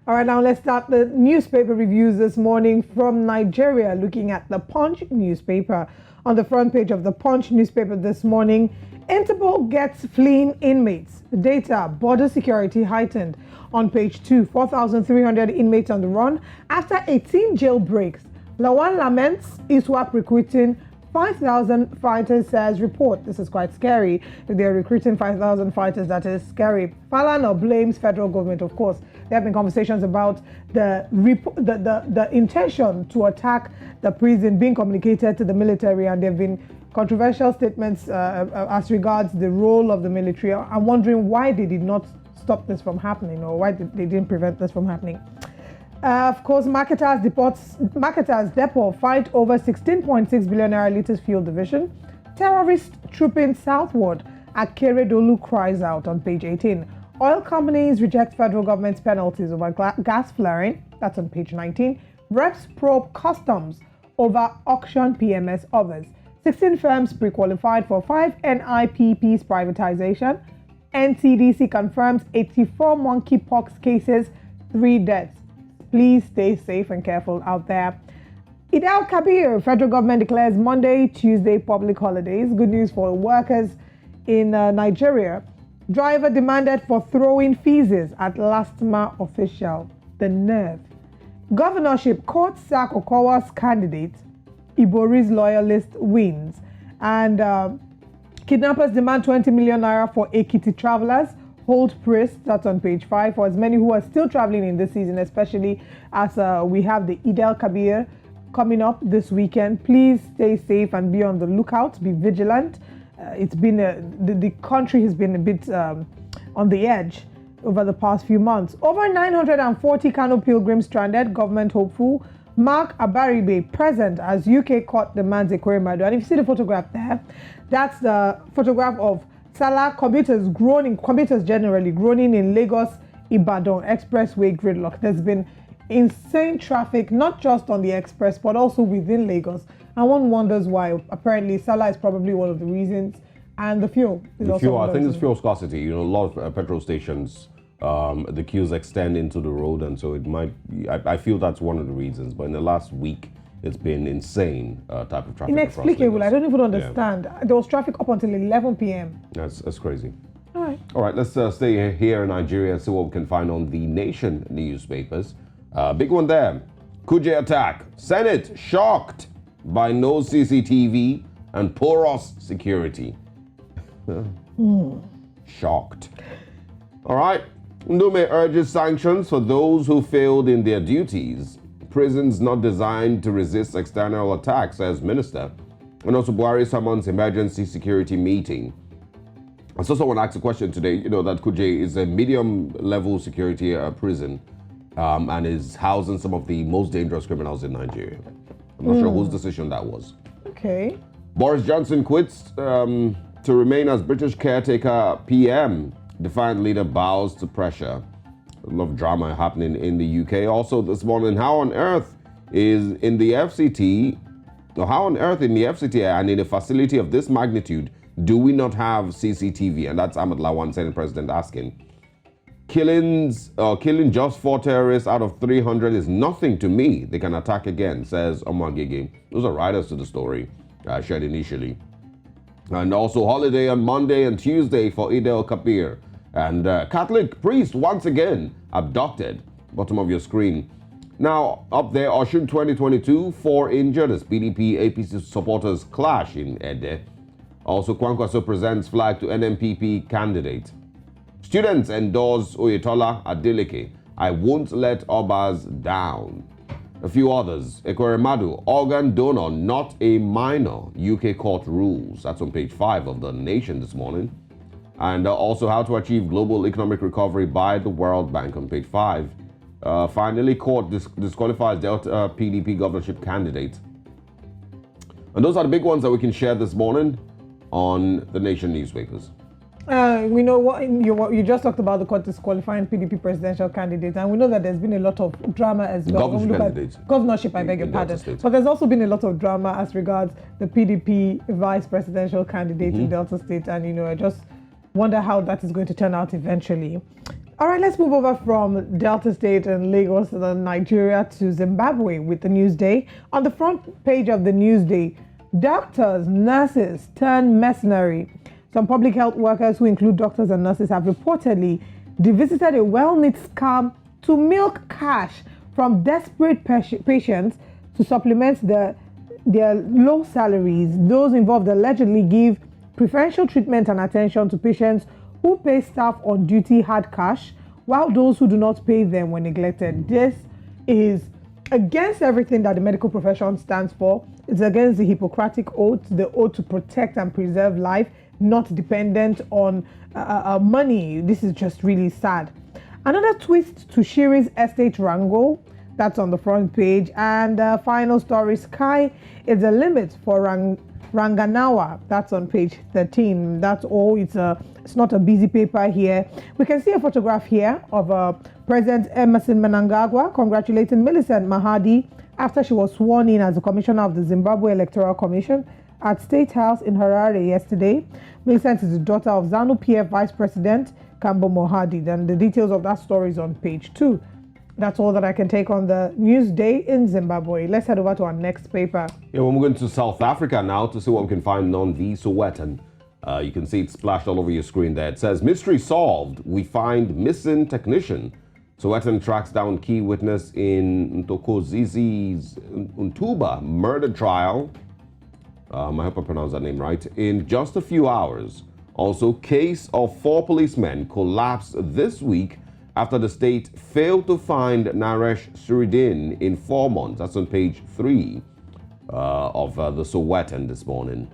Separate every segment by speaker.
Speaker 1: All right, now let's start the newspaper reviews this morning from Nigeria, looking at the Punch newspaper. On the front page of the Punch newspaper this morning, Interpol gets fleeing inmates. Data, border security heightened. On page 2, 4,300 inmates on the run after 18 jailbreaks. Lawan laments ISWAP recruiting 5,000 fighters, says report. This is quite scary. If they're recruiting 5,000 fighters, that is scary. Falana blames federal government, of course. There have been conversations about the intention to attack the prison being communicated to the military, and there have been controversial statements as regards the role of the military. I'm wondering why they did not stop this from happening, or why they didn't prevent this from happening. Of course, marketers depot fight over 16.6 billion naira latest fuel division. Terrorists trooping southward. Akeredolu cries out on page 18. Oil companies reject federal government's penalties over gas flaring. That's on page 19. Reps probe customs over auction PMS others. 16 firms pre-qualified for 5 NIPP's privatization. NCDC confirms 84 monkeypox cases, 3 deaths. Please stay safe and careful out there. Eid al-Kabir, federal government declares Monday, Tuesday public holidays. Good news for workers in Nigeria. Driver demanded for throwing feces at LASTMA official. The nerve. Governorship court sack Okowa's candidate. Ibori's loyalist wins. And kidnappers demand 20 million naira for Ekiti travelers. Hold press, that's on page 5, for as many who are still traveling in this season, especially as we have the Eid al-Kabir coming up this weekend. Please stay safe and be on the lookout, be vigilant. It's been the country has been a bit on the edge over the past few months. Over 940 Kano pilgrims stranded, government hopeful. Mark Abaribe present as UK court demands a Akeredolu. And if you see the photograph there, that's the photograph of Salah commuters generally groaning in Lagos Ibadan expressway gridlock. There's been insane traffic, not just on the express, but also within Lagos. And one wonders why. Apparently, Salah is probably one of the reasons, and the fuel is also one of the reasons. I think it's
Speaker 2: fuel scarcity. You know, a lot of petrol stations, the queues extend into the road, and so it might. I feel that's one of the reasons. But in the last week, it's been insane type of traffic.
Speaker 1: Inexplicable. I don't even understand. Yeah. There was traffic up until 11 p.m.
Speaker 2: That's crazy.
Speaker 1: All right.
Speaker 2: Let's stay here in Nigeria and see what we can find on the Nation newspapers. Big one there. Kuje attack. Senate shocked by no CCTV and porous security. Shocked. All right. Ndume urges sanctions for those who failed in their duties. Prisons not designed to resist external attacks, says minister. And also Buhari summons emergency security meeting. I saw someone ask a question today, that Kuje is a medium-level security prison and is housing some of the most dangerous criminals in Nigeria. I'm not sure whose decision that was.
Speaker 1: Okay.
Speaker 2: Boris Johnson quits to remain as British caretaker PM. Defiant leader bows to pressure. A lot of drama happening in the UK. Also this morning, how on earth in the FCT and in a facility of this magnitude do we not have CCTV? And that's Ahmed Lawan, Senate President, asking. Killing just 4 terrorists out of 300 is nothing to me. They can attack again, says Omar Gege. Those are writers to the story shared initially. And also holiday on Monday and Tuesday for Eid al-Kabir. And Catholic priest once again abducted. Bottom of your screen. Now, up there, Oshun 2022, 4 injured as PDP APC supporters clash in Ede. Also, Kwankwaso presents flag to NMPP candidate. Students endorse Oyetola Adeleke. I won't let Obas down. A few others. Ekweremadu, organ donor, not a minor. UK court rules. That's on page 5 of the Nation this morning. And also how to achieve global economic recovery by the World Bank on page 5. Finally, court disqualifies Delta PDP governorship candidate. And those are the big ones that we can share this morning on the Nation newspapers.
Speaker 1: We know what you just talked about, the court disqualifying PDP presidential candidate, and we know that there's been a lot of drama as well. Governorship, I beg your pardon. But there's also been a lot of drama as regards the PDP vice presidential candidate in Delta State, and I just wonder how that is going to turn out eventually. All right, let's move over from Delta State and Lagos to Nigeria to Zimbabwe with the Newsday. On the front page of the Newsday, doctors, nurses turn mercenary. Some public health workers, who include doctors and nurses, have reportedly visited a well-knit scam to milk cash from desperate patients to supplement their low salaries. Those involved allegedly give preferential treatment and attention to patients who pay staff on duty hard cash, while those who do not pay them were neglected. This is against everything that the medical profession stands for. It's against the Hippocratic oath, the oath to protect and preserve life, not dependent on money. This is just really sad. Another twist to Shiri's estate wrangle, that's on the front page. And final story, Sky is a limit for Ranganawa. That's on page 13. That's all. It's not a busy paper here. We can see a photograph here of President Emerson Mnangagwa congratulating Millicent Mahadi after she was sworn in as the commissioner of the Zimbabwe Electoral Commission at State House in Harare yesterday. Millicent is the daughter of ZANU-PF Vice President Kambo Mohadi. Then the details of that story is on page 2. That's all that I can take on the Newsday in Zimbabwe. Let's head over to our next paper.
Speaker 2: Yeah, we're going to South Africa now to see what we can find on the Sowetan. You can see it splashed all over your screen there. It says, mystery solved. We find missing technician. Sowetan tracks down key witness in Ntokozizi's Untuba murder trial. I hope I pronounced that name right. In just a few hours. Also, case of 4 policemen collapsed this week after the state failed to find Naresh Suridin in 4 months. That's on page 3 of the Sowetan this morning.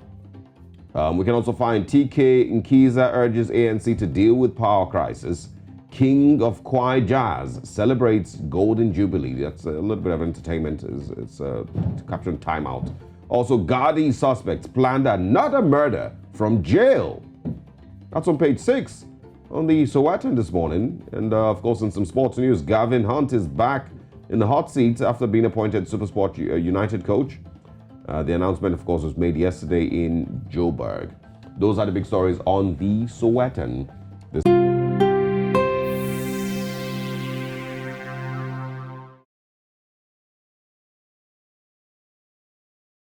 Speaker 2: We can also find TK Nkiza urges ANC to deal with power crisis. King of Kwai Jazz celebrates Golden Jubilee. That's a little bit of entertainment. It's capturing timeout. Also, Gardaí suspects planned another murder from jail. That's on page 6 on the Sowetan this morning. And of course, in some sports news, Gavin Hunt is back in the hot seat after being appointed SuperSport United coach. The announcement, of course, was made yesterday in Joburg. Those are the big stories on the Sowetan.